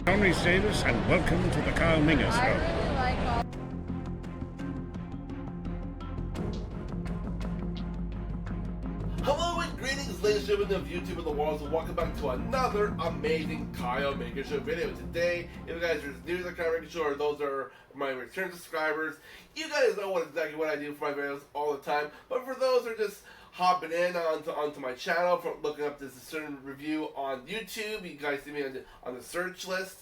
Henry Davis, and welcome to the Kyle Minger Show. I really like all. Hello and greetings, ladies and gentlemen of YouTube and the world, and welcome back to another amazing Kyle Minger Show video. Today, if you guys are new to the Kyle Minger Show, or those are my return subscribers, you guys know exactly what I do for my videos all the time. But for those who are just hopping in onto my channel, from looking up this certain review on YouTube, you guys see me on the search list.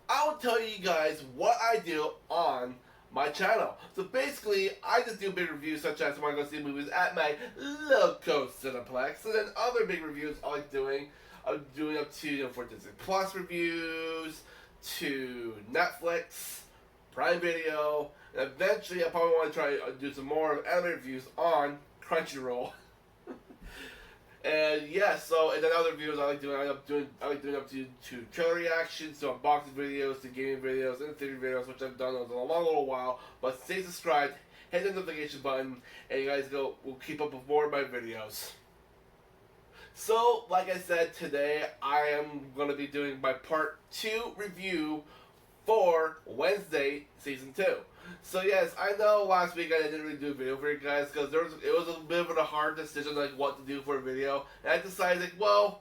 I will tell you guys what I do on my channel. So basically, I just do big reviews such as when I go see movies at my local Cineplex, and then other big reviews I like doing. I'm doing up to for Disney Plus reviews, to Netflix, Prime Video, and eventually I probably want to try to do some more anime reviews on Crunchyroll. And yeah, and then other videos I like doing up to trailer reactions, to unboxing videos, to gaming videos, and theory videos, which I've done in a long little while. But stay subscribed, hit the notification button, and you guys will keep up with more of my videos. So, like I said, today I am going to be doing my part 2 review for Wednesday Season 2. So yes, I know last week I didn't really do a video for you guys because it was a bit of a hard decision like what to do for a video, and I decided like, well,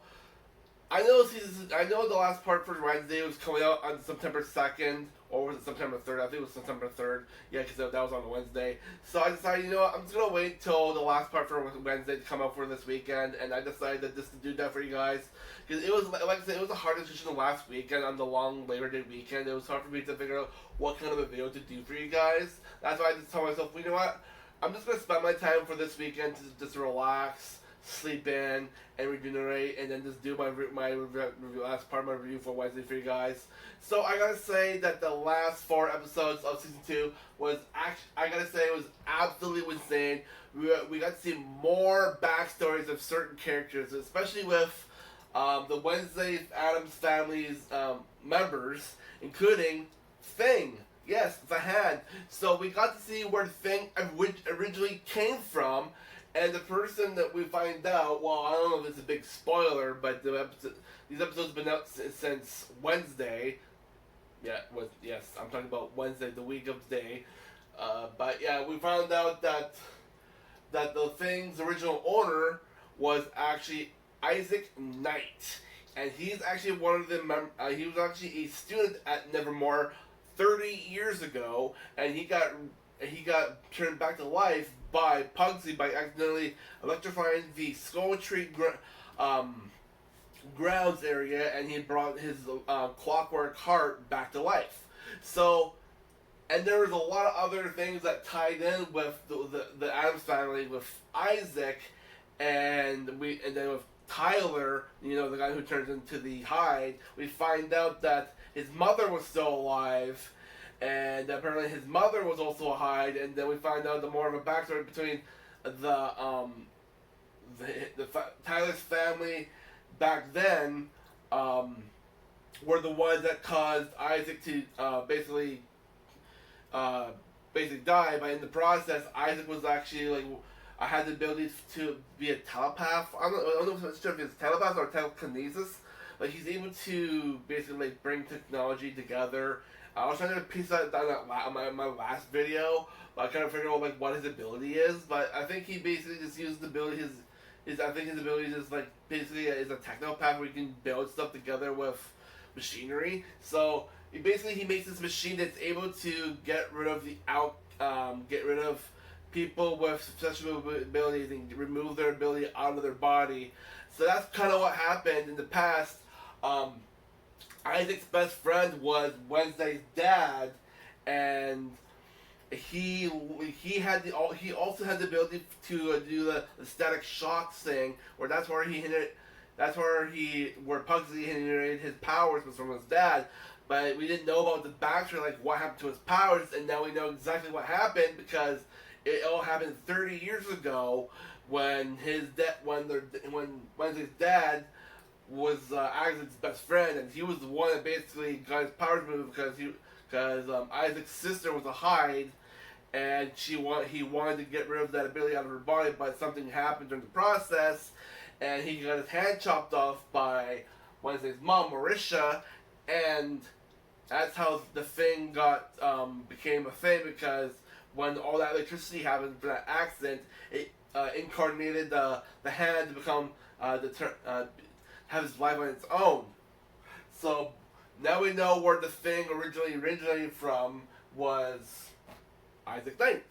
I know the last part for Wednesday was coming out on September 2nd, or was it September 3rd? I think it was September 3rd. Yeah, because that was on a Wednesday. So I decided, you know what, I'm just gonna wait till the last part for Wednesday to come out for this weekend, and I decided that just to do that for you guys because it was, like I said, it was a hard decision last weekend on the long Labor Day weekend. It was hard for me to figure out what kind of a video to do for you guys. That's why I just told myself, well, you know what, I'm just gonna spend my time for this weekend to just relax, sleep in, and regenerate, and then just do my last part of my review for Wednesday for you guys. So I gotta say that the last 4 episodes of Season 2 was absolutely insane. We got to see more backstories of certain characters, especially with the Wednesday Addams family's members, including Thing. Yes, the Hand. So we got to see where Thing originally came from. And the person that we find out, well, I don't know if it's a big spoiler, but these episodes have been out since Wednesday. Yes, I'm talking about Wednesday, the week of today. But yeah, we found out that the Thing's original owner was actually Isaac Knight, and he's actually one of the he was actually a student at Nevermore 30 years ago, and he got turned back to life by Pugsley by accidentally electrifying the Skull Tree grounds area, and he brought his clockwork heart back to life. So, and there was a lot of other things that tied in with the Addams family, with Isaac, and then with Tyler, you know, the guy who turns into the Hyde. We find out that his mother was still alive, and apparently his mother was also a Hyde, and then we find out the more of a backstory between Tyler's family back then were the ones that caused Isaac to basically die, but in the process Isaac was actually like had the ability to be a telepath. I don't know if it's telepath or telekinesis. Like he's able to basically like bring technology together. I was trying to piece that down in my last video, but I kind of figured out like what his ability is. But I think he basically just uses the ability his ability is like basically is a technopath where he can build stuff together with machinery. So he makes this machine that's able to get rid of people with sexual abilities and remove their ability out of their body. So that's kind of what happened in the past. Isaac's best friend was Wednesday's dad, and he also had the ability to do the static shock thing, where where Pugsley inherited his powers was from his dad. But we didn't know about the backstory, like what happened to his powers, and now we know exactly what happened because it all happened 30 years ago when Wednesday's dad was Isaac's best friend, and he was the one that basically got his powers removed because Isaac's sister was a Hyde, and he wanted to get rid of that ability out of her body, but something happened during the process, and he got his hand chopped off by Wednesday's mom, Marisha, and that's how the thing got became a thing, because when all that electricity happened for that accident, it incarnated the hand to become have his life on its own. So now we know where the thing originally originated from was Isaac Knight.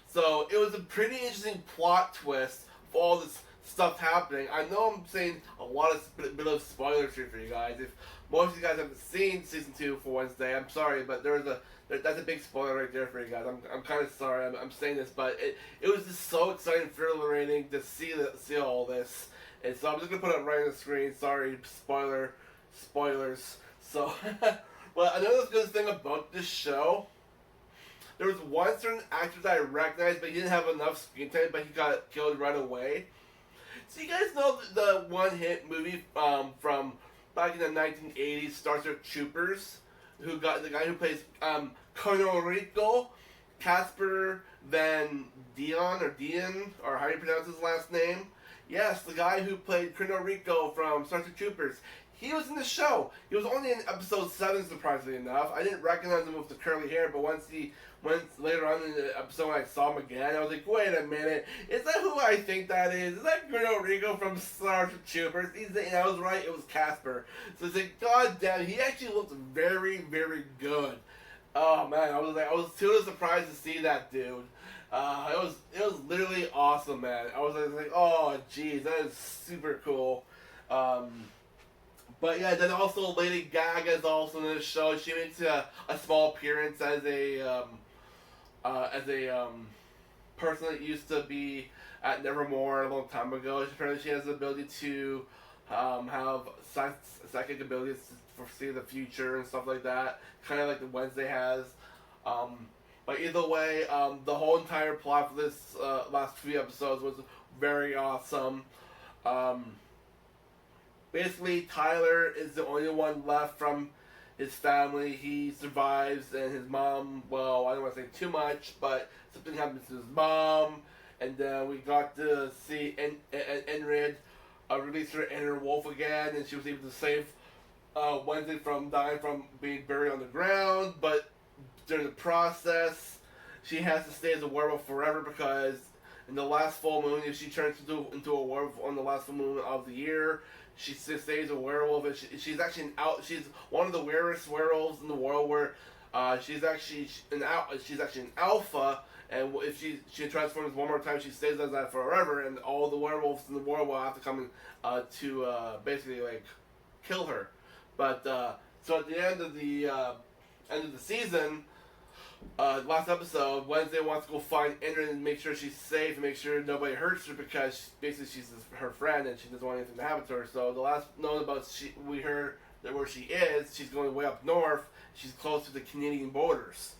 So it was a pretty interesting plot twist of all this stuff happening. I know I'm saying a lot of bit of spoilers here for you guys. If most of you guys haven't seen season 2 for Wednesday, I'm sorry, but that's a big spoiler right there for you guys. I'm kind of sorry I'm saying this, but it was just so exciting, exhilarating to see all this. And so I'm just gonna put it right on the screen. Sorry, spoilers. So, well, another good thing about this show, there was one certain actor that I recognized, but he didn't have enough screen time, but he got killed right away. So you guys know the one hit movie from back in the 1980s, Starship Troopers, who got the guy who plays Colonel Rico, Casper Van Dien, or how do you pronounce his last name? Yes, the guy who played Colonel Rico from Starship Troopers. He was in the show. He was only in episode 7, surprisingly enough. I didn't recognize him with the curly hair, but once later on in the episode when I saw him again, I was like, wait a minute, is that who I think that is? Is that Colonel Rico from Starship Troopers? And I was right, it was Casper. So it's like, god damn, he actually looked very, very good. Oh man, I was too surprised to see that dude. It was literally awesome, man. I was like, oh jeez, that is super cool. But yeah, then also Lady Gaga is also in this show. She makes a small appearance as a person that used to be at Nevermore a long time ago. Apparently, she has the ability to have psychic abilities to foresee the future and stuff like that, kind of like the Wednesday has. But either way, the whole entire plot for this last few episodes was very awesome. Basically, Tyler is the only one left from his family. He survives, and his mom, well, I don't want to say too much, but something happens to his mom, and then we got to see Enrid release her inner wolf again, and she was able to save Wednesday from dying from being buried on the ground, but during the process, she has to stay as a werewolf forever, because in the last full moon, if she turns into a werewolf on the last full moon of the year, she stays a werewolf, and she's actually she's one of the rarest werewolves in the world, where she's actually an alpha, and if she transforms one more time, she stays as that forever, and all the werewolves in the world will have to come in to basically like kill her. But so at the end of the season, last episode, Wednesday wants to go find Indra and make sure she's safe and make sure nobody hurts her, because basically she's her friend and she doesn't want anything to happen to her. So the last known about we heard that where she is, she's going way up north. She's close to the Canadian borders.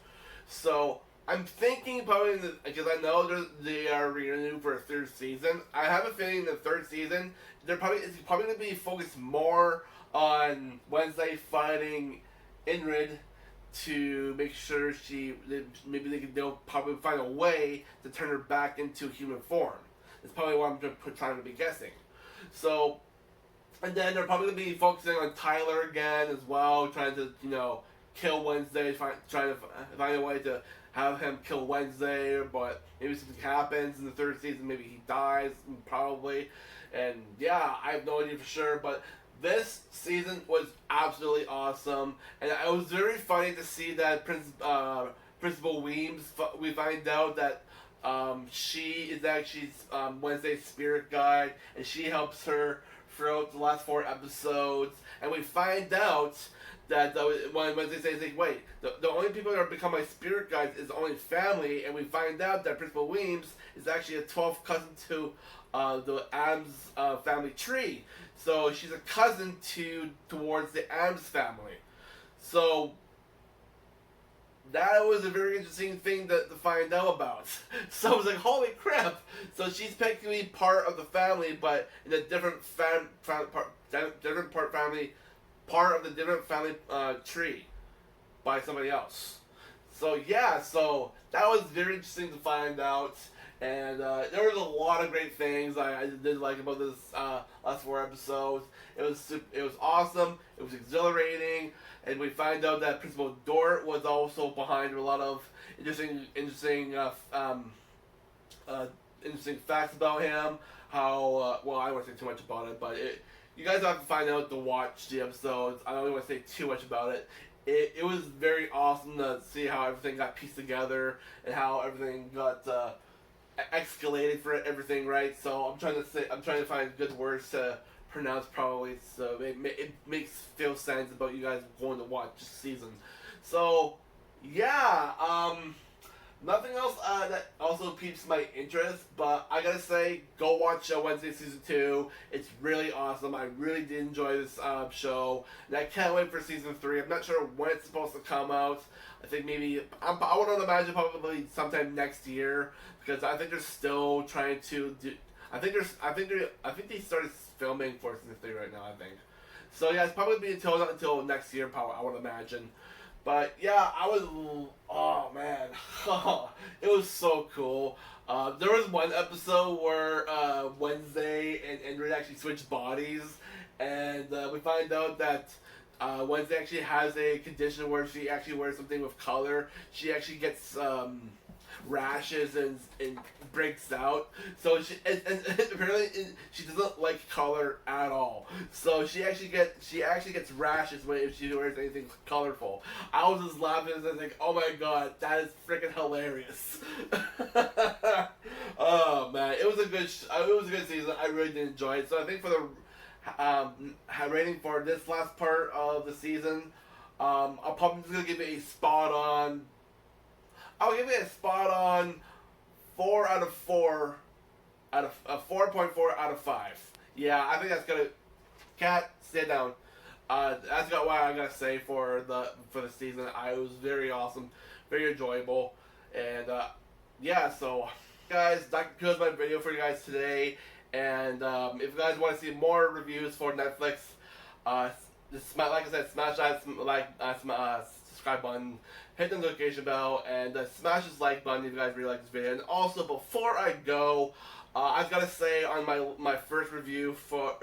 So I'm thinking probably because I know they are renewing for a third season. I have a feeling in the third season it's probably going to be focused more on Wednesday fighting Ingrid, to make sure they'll probably find a way to turn her back into human form. It's probably what I'm trying to be guessing. So, and then they're probably going to be focusing on Tyler again as well, trying to kill Wednesday, trying to find a way to have him kill Wednesday, but maybe something happens in the third season, maybe he dies, probably, and yeah, I have no idea for sure, but this season was absolutely awesome, and it was very funny to see that Principal Weems, we find out that she is actually Wednesday's spirit guide, and she helps her throughout the last 4 episodes, and we find out that when Wednesday says, like, wait, the only people that are become my spirit guides is only family, and we find out that Principal Weems is actually a 12th cousin to the Adams family tree. So she's a cousin towards the Adams family. So that was a very interesting thing to find out about. So I was like, holy crap! So she's technically part of the family, but in a different part of the different family tree by somebody else. So yeah, so that was very interesting to find out. And there was a lot of great things I did like about this last 4 episodes. It was awesome. It was exhilarating, and we find out that Principal Dort was also behind a lot of interesting facts about him. How well, I don't want to say too much about it, but you guys have to find out to watch the episodes. I don't really want to say too much about it. It was very awesome to see how everything got pieced together and how everything got escalated for everything, right? So I'm trying to find good words to pronounce probably, so it makes feel sense about you guys going to watch this season. So yeah, nothing else that also piques my interest, but I gotta say, go watch Wednesday Season 2. It's really awesome. I really did enjoy this show, and I can't wait for Season 3. I'm not sure when it's supposed to come out. I think maybe, I would imagine probably sometime next year, because I think they're still trying to do, I think they started filming for Season 3 right now, I think. So yeah, it's probably be until next year, probably, I would imagine. But yeah, oh man, it was so cool. There was one episode where Wednesday and Ingrid actually switched bodies, and we find out that Wednesday actually has a condition where she actually wears something with color. She actually gets rashes and breaks out. So and apparently she doesn't like color at all. So she actually gets rashes if she wears anything colorful. I was just laughing and I was like, oh my god, that is freaking hilarious. Oh man, it was a good season. I really did enjoy it. So I think for the rating for this last part of the season, I'm probably just gonna give it a spot on. I'll give it a spot on 4 out of 4 out of 4.4 out of 5. Yeah, I think that's gonna. Cat, sit down. That's got what I gotta say for the season. It was very awesome, very enjoyable, and yeah. So, guys, that concludes my video for you guys today. And if you guys want to see more reviews for Netflix, just like I said, smash that subscribe button, hit the notification bell, and smash this like button if you guys really like this video. And also, before I go, I've got to say on my first review for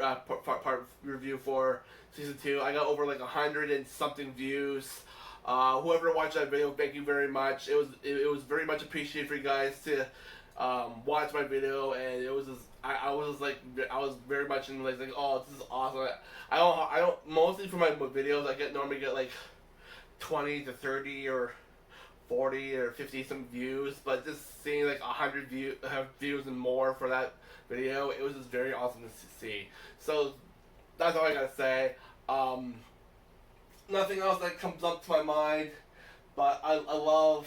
part review for season 2, I got over like 100 and something views. Whoever watched that video, thank you very much. It was very much appreciated for you guys to watch my video, and it was just, I was very much in like oh, this is awesome. I don't mostly for my videos I normally get like 20 to 30 or 40 or 50 some views, but just seeing like 100 views and more for that video, it was just very awesome to see. So that's all I gotta say. Nothing else that comes up to my mind, but I love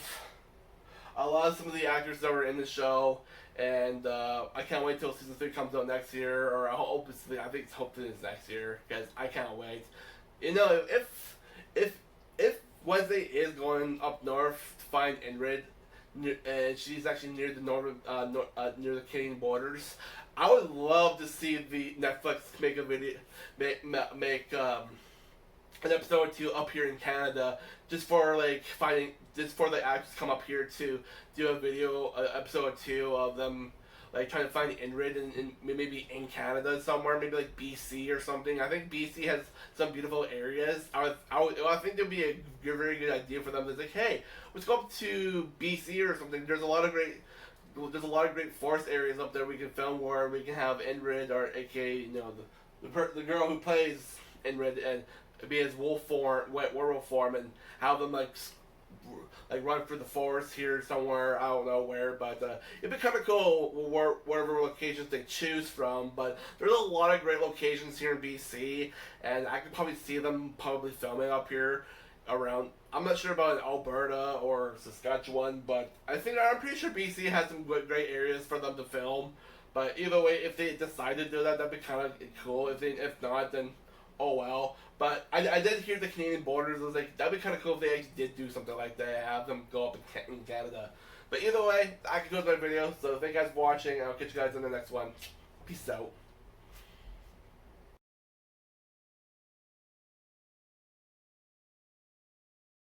some of the actors that were in the show, and I can't wait till season 3 comes out next year, or I think hopefully it's next year, because I can't wait. You know, if Wednesday is going up north to find Ingrid, and she's actually near the near the Canadian borders, I would love to see the Netflix make a video, make an episode or 2 up here in Canada, just for the actors come up here to do a video, episode or 2 of them like trying to find Ingrid in maybe in Canada somewhere, maybe like BC or something. I think BC has some beautiful areas. I think it'd be a very good idea for them to say, hey, let's go up to BC or something. There's a lot of great forest areas up there we can film, where we can have Ingrid, or aka, you know, the girl who plays Ingrid, and be his werewolf form, and have them like run through the forest here somewhere, I don't know where, but it'd be kind of cool whatever locations they choose from. But there's a lot of great locations here in BC, and I could probably see them filming up here around. I'm not sure about Alberta or Saskatchewan, but I'm pretty sure BC has some great areas for them to film. But either way, if they decide to do that, that'd be kind of cool. If not, then oh well. But I did hear the Canadian borders. I was like, that'd be kind of cool if they actually did do something like that, have them go up in Canada. But either way, I could go to my video. So thank you guys for watching, and I'll catch you guys in the next one. Peace out.